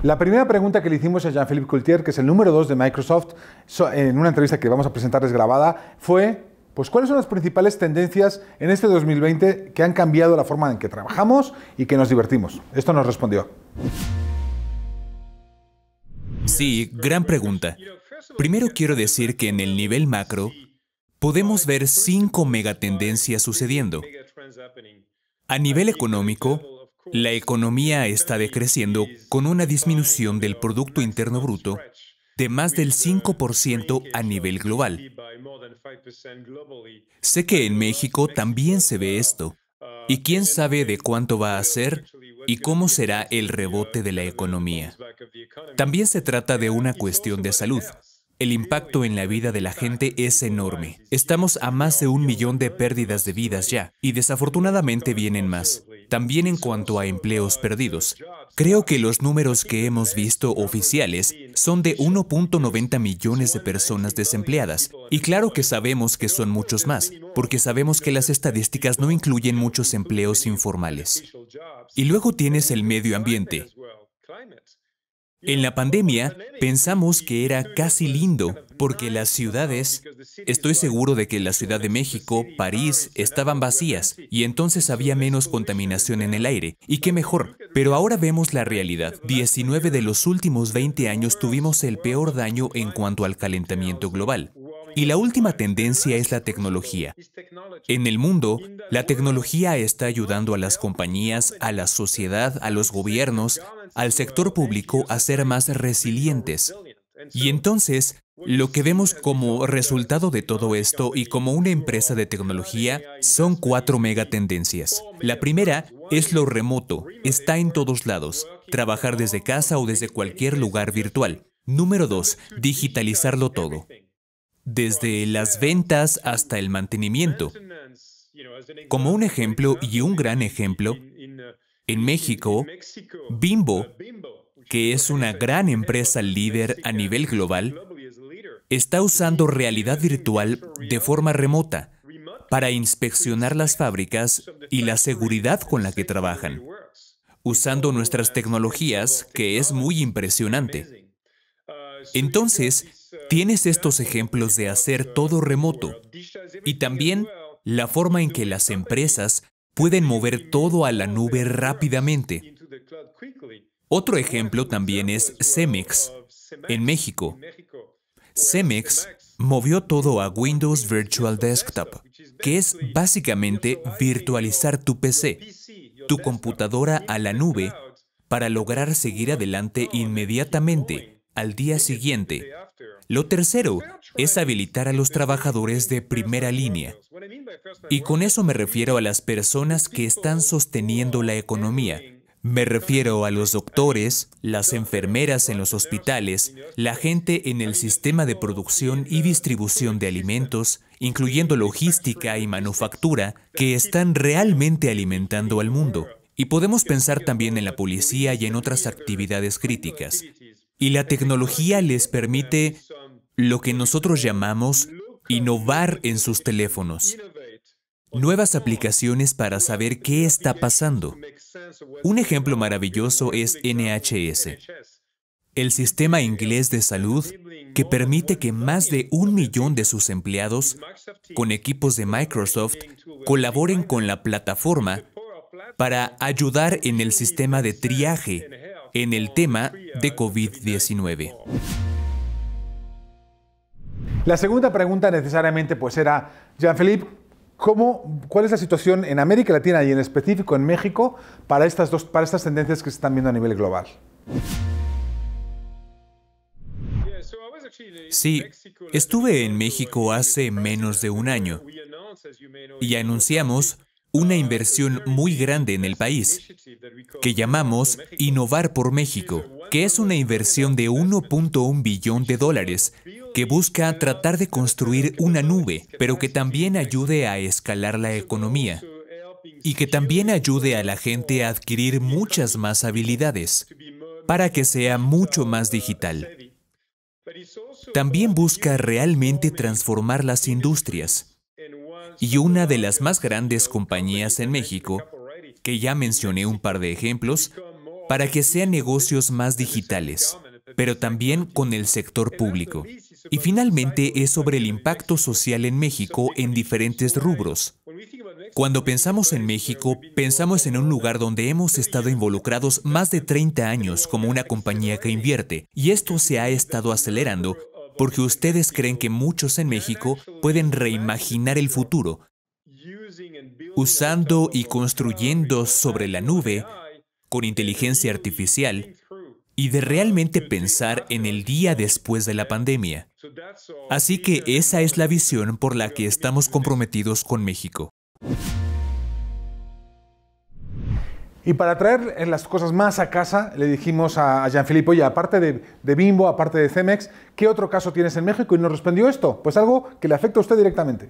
La primera pregunta que le hicimos a Jean-Philippe Coultier, que es el número 2 de Microsoft, en una entrevista que vamos a presentarles grabada, fue, pues, ¿cuáles son las principales tendencias en este 2020 que han cambiado la forma en que trabajamos y que nos divertimos? Esto nos respondió. Sí, gran pregunta. Primero quiero decir que en el nivel macro podemos ver 5 megatendencias sucediendo. A nivel económico, la economía está decreciendo con una disminución del Producto Interno Bruto de más del 5% a nivel global. Sé que en México también se ve esto, y quién sabe de cuánto va a ser y cómo será el rebote de la economía. También se trata de una cuestión de salud. El impacto en la vida de la gente es enorme. Estamos a más de 1 millón de pérdidas de vidas ya, y desafortunadamente vienen más. También en cuanto a empleos perdidos. Creo que los números que hemos visto oficiales son de 1.90 millones de personas desempleadas. Y claro que sabemos que son muchos más, porque sabemos que las estadísticas no incluyen muchos empleos informales. Y luego tienes el medio ambiente. En la pandemia pensamos que era casi lindo, porque las ciudades, estoy seguro de que la Ciudad de México, París, estaban vacías, y entonces había menos contaminación en el aire. Y qué mejor, pero ahora vemos la realidad. 19 de los últimos 20 años tuvimos el peor daño en cuanto al calentamiento global. Y la última tendencia es la tecnología. En el mundo, la tecnología está ayudando a las compañías, a la sociedad, a los gobiernos, al sector público a ser más resilientes. Y entonces, lo que vemos como resultado de todo esto y como una empresa de tecnología son 4 megatendencias. La primera es lo remoto, está en todos lados, trabajar desde casa o desde cualquier lugar virtual. Número 2, digitalizarlo todo. Desde las ventas hasta el mantenimiento. Como un ejemplo y un gran ejemplo, en México, Bimbo, que es una gran empresa líder a nivel global, está usando realidad virtual de forma remota para inspeccionar las fábricas y la seguridad con la que trabajan, usando nuestras tecnologías, que es muy impresionante. Entonces, tienes estos ejemplos de hacer todo remoto y también la forma en que las empresas pueden mover todo a la nube rápidamente. Otro ejemplo también es Cemex, en México. Cemex movió todo a Windows Virtual Desktop, que es básicamente virtualizar tu PC, tu computadora a la nube, para lograr seguir adelante inmediatamente, al día siguiente. Lo tercero es habilitar a los trabajadores de primera línea. Y con eso me refiero a las personas que están sosteniendo la economía. Me refiero a los doctores, las enfermeras en los hospitales, la gente en el sistema de producción y distribución de alimentos, incluyendo logística y manufactura, que están realmente alimentando al mundo. Y podemos pensar también en la policía y en otras actividades críticas. Y la tecnología les permite lo que nosotros llamamos innovar en sus teléfonos. Nuevas aplicaciones para saber qué está pasando. Un ejemplo maravilloso es NHS, el sistema inglés de salud que permite que más de 1 millón de sus empleados, con equipos de Microsoft, colaboren con la plataforma para ayudar en el sistema de triaje en el tema de COVID-19. La segunda pregunta necesariamente pues era, Jean-Philippe, ¿cuál es la situación en América Latina y en específico en México para estas tendencias que se están viendo a nivel global? Sí, estuve en México hace menos de 1 año y anunciamos una inversión muy grande en el país, que llamamos Innovar por México, que es una inversión de $1.1 billón que busca tratar de construir una nube, pero que también ayude a escalar la economía y que también ayude a la gente a adquirir muchas más habilidades para que sea mucho más digital. También busca realmente transformar las industrias. Y una de las más grandes compañías en México, que ya mencioné un par de ejemplos, para que sean negocios más digitales, pero también con el sector público. Y finalmente es sobre el impacto social en México en diferentes rubros. Cuando pensamos en México, pensamos en un lugar donde hemos estado involucrados más de 30 años como una compañía que invierte, y esto se ha estado acelerando porque ustedes creen que muchos en México pueden reimaginar el futuro, usando y construyendo sobre la nube, con inteligencia artificial, y de realmente pensar en el día después de la pandemia. Así que esa es la visión por la que estamos comprometidos con México. Y para traer las cosas más a casa, le dijimos a Jean-Philippe, oye, aparte de Bimbo, aparte de Cemex, ¿qué otro caso tienes en México? Y nos respondió esto, pues algo que le afecta a usted directamente.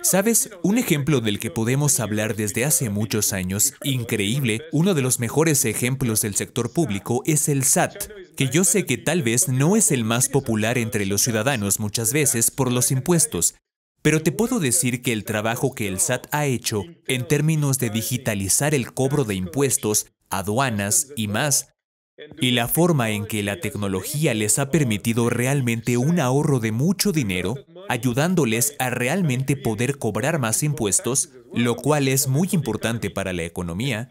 ¿Sabes? Un ejemplo del que podemos hablar desde hace muchos años, increíble, uno de los mejores ejemplos del sector público es el SAT, que yo sé que tal vez no es el más popular entre los ciudadanos muchas veces por los impuestos, pero te puedo decir que el trabajo que el SAT ha hecho en términos de digitalizar el cobro de impuestos, aduanas y más, y la forma en que la tecnología les ha permitido realmente un ahorro de mucho dinero, ayudándoles a realmente poder cobrar más impuestos, lo cual es muy importante para la economía,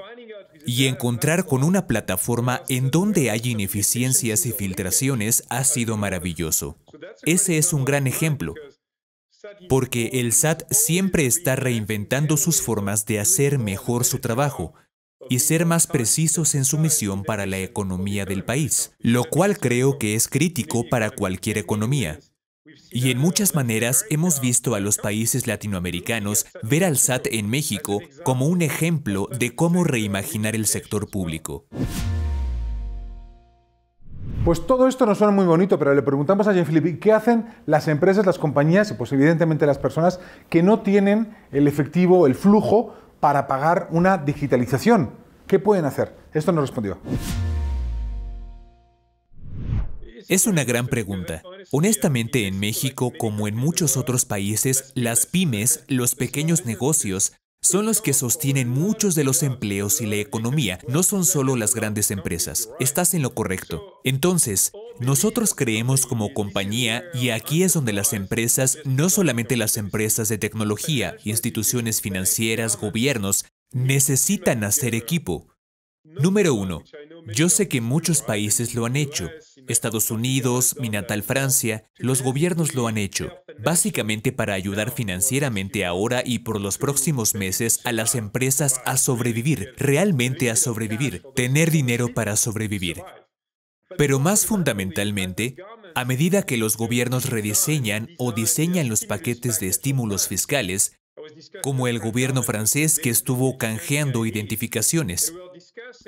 y encontrar con una plataforma en donde hay ineficiencias y filtraciones ha sido maravilloso. Ese es un gran ejemplo, porque el SAT siempre está reinventando sus formas de hacer mejor su trabajo y ser más precisos en su misión para la economía del país, lo cual creo que es crítico para cualquier economía. Y en muchas maneras hemos visto a los países latinoamericanos ver al SAT en México como un ejemplo de cómo reimaginar el sector público. Pues todo esto nos suena muy bonito, pero le preguntamos a Jean-Philippe, ¿qué hacen las empresas, las compañías y pues evidentemente las personas que no tienen el efectivo, el flujo para pagar una digitalización? ¿Qué pueden hacer? Esto nos respondió. Es una gran pregunta. Honestamente, en México, como en muchos otros países, las pymes, los pequeños negocios, son los que sostienen muchos de los empleos y la economía, no son solo las grandes empresas. Estás en lo correcto. Entonces, nosotros creemos como compañía, y aquí es donde las empresas, no solamente las empresas de tecnología, instituciones financieras, gobiernos, necesitan hacer equipo. Número 1. Yo sé que muchos países lo han hecho. Estados Unidos, mi natal Francia, los gobiernos lo han hecho, básicamente para ayudar financieramente ahora y por los próximos meses a las empresas a sobrevivir, realmente a sobrevivir, tener dinero para sobrevivir. Pero más fundamentalmente, a medida que los gobiernos rediseñan o diseñan los paquetes de estímulos fiscales, como el gobierno francés que estuvo canjeando identificaciones,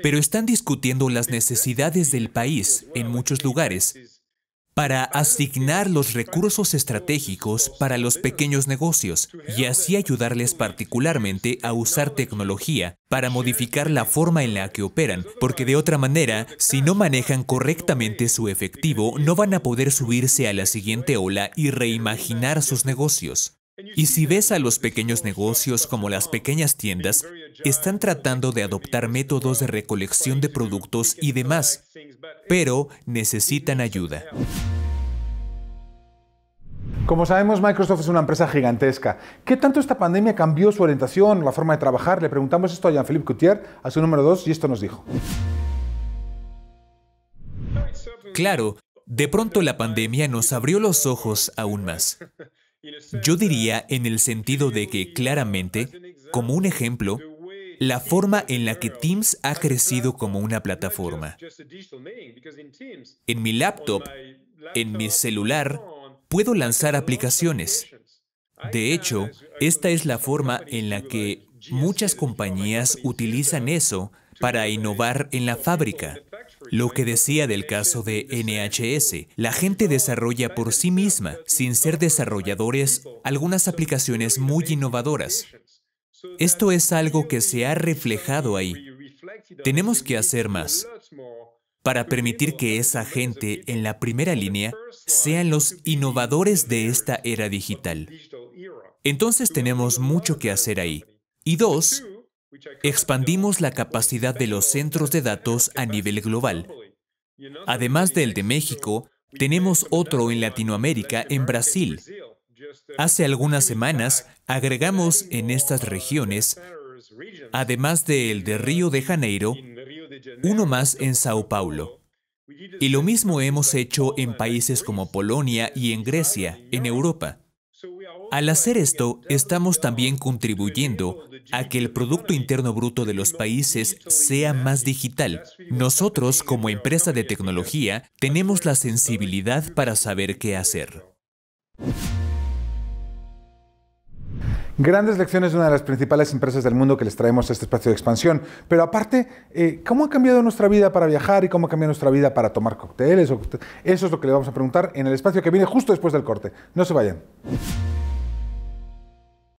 pero están discutiendo las necesidades del país en muchos lugares para asignar los recursos estratégicos para los pequeños negocios y así ayudarles particularmente a usar tecnología para modificar la forma en la que operan, porque de otra manera, si no manejan correctamente su efectivo, no van a poder subirse a la siguiente ola y reimaginar sus negocios. Y si ves a los pequeños negocios como las pequeñas tiendas, están tratando de adoptar métodos de recolección de productos y demás, pero necesitan ayuda. Como sabemos, Microsoft es una empresa gigantesca. ¿Qué tanto esta pandemia cambió su orientación, la forma de trabajar? Le preguntamos esto a Jean-Philippe Gaultier, a su número 2, y esto nos dijo. Claro, de pronto la pandemia nos abrió los ojos aún más. Yo diría en el sentido de que claramente, como un ejemplo, la forma en la que Teams ha crecido como una plataforma. En mi laptop, en mi celular, puedo lanzar aplicaciones. De hecho, esta es la forma en la que muchas compañías utilizan eso para innovar en la fábrica. Lo que decía del caso de NHS, la gente desarrolla por sí misma, sin ser desarrolladores, algunas aplicaciones muy innovadoras. Esto es algo que se ha reflejado ahí. Tenemos que hacer más para permitir que esa gente en la primera línea sean los innovadores de esta era digital. Entonces tenemos mucho que hacer ahí. Y 2, Expandimos la capacidad de los centros de datos a nivel global. Además del de México, tenemos otro en Latinoamérica, en Brasil. Hace algunas semanas agregamos en estas regiones, además del de Río de Janeiro, uno más en Sao Paulo. Y lo mismo hemos hecho en países como Polonia y en Grecia, en Europa. Al hacer esto, estamos también contribuyendo a que el Producto Interno Bruto de los países sea más digital. Nosotros, como empresa de tecnología, tenemos la sensibilidad para saber qué hacer. Grandes lecciones de una de las principales empresas del mundo que les traemos a este espacio de expansión. Pero aparte, ¿cómo ha cambiado nuestra vida para viajar y cómo ha cambiado nuestra vida para tomar cócteles? Eso es lo que le vamos a preguntar en el espacio que viene justo después del corte. No se vayan.